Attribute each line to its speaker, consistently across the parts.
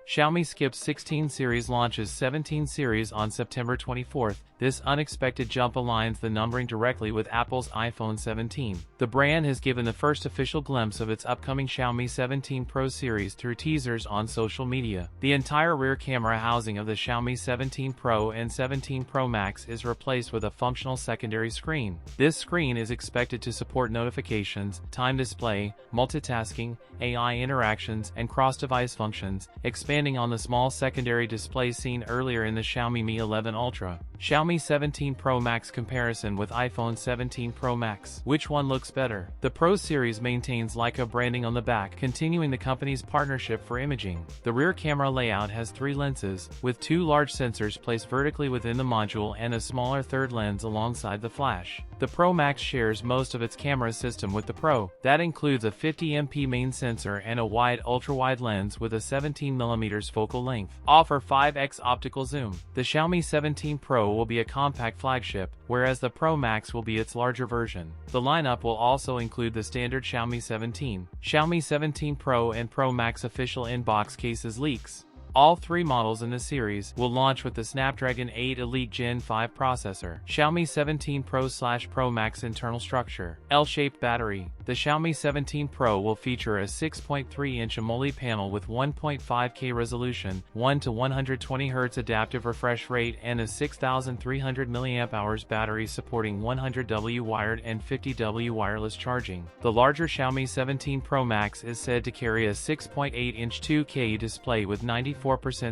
Speaker 1: Xiaomi skips 16 series launches 17 series on September 24th. This unexpected jump aligns the numbering directly with Apple's iPhone 17. The brand has given the first official glimpse of its upcoming Xiaomi 17 Pro series through teasers on social media. The entire rear camera housing of the Xiaomi 17 Pro and 17 Pro Max is replaced with a functional secondary screen. This screen is expected to support notifications, time display, multitasking, AI interactions, and cross-device functions, expanding on the small secondary display seen earlier in the Xiaomi Mi 11 Ultra. Xiaomi 17 Pro Max comparison with iPhone 17 Pro Max. Which one looks better? The Pro series maintains Leica branding on the back, continuing the company's partnership for imaging. The rear camera layout has 3 lenses, with 2 large sensors placed vertically within the module and a smaller third lens alongside the flash. The Pro Max shares most of its camera system with the Pro. That includes a 50MP main sensor and a wide ultra-wide lens with a 17mm focal length. Offer 5x optical zoom. The Xiaomi 17 Pro will be a compact flagship, whereas the Pro Max will be its larger version. The lineup will also include the standard Xiaomi 17, Xiaomi 17 Pro and Pro Max official inbox cases leaks. All 3 models in the series will launch with the Snapdragon 8 Elite Gen 5 processor. Xiaomi 17 Pro/Pro Max internal structure. L-shaped battery. The Xiaomi 17 Pro will feature a 6.3-inch AMOLED panel with 1.5K resolution, 1 to 120 Hz adaptive refresh rate, and a 6,300 mAh battery supporting 100W wired and 50W wireless charging. The larger Xiaomi 17 Pro Max is said to carry a 6.8-inch 2K display with 94%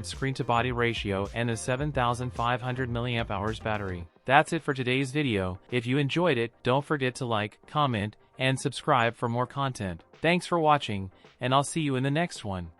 Speaker 1: screen-to-body ratio and a 7,500 mAh battery. That's it for today's video. If you enjoyed it, don't forget to like, comment, and subscribe for more content. Thanks for watching, and I'll see you in the next one.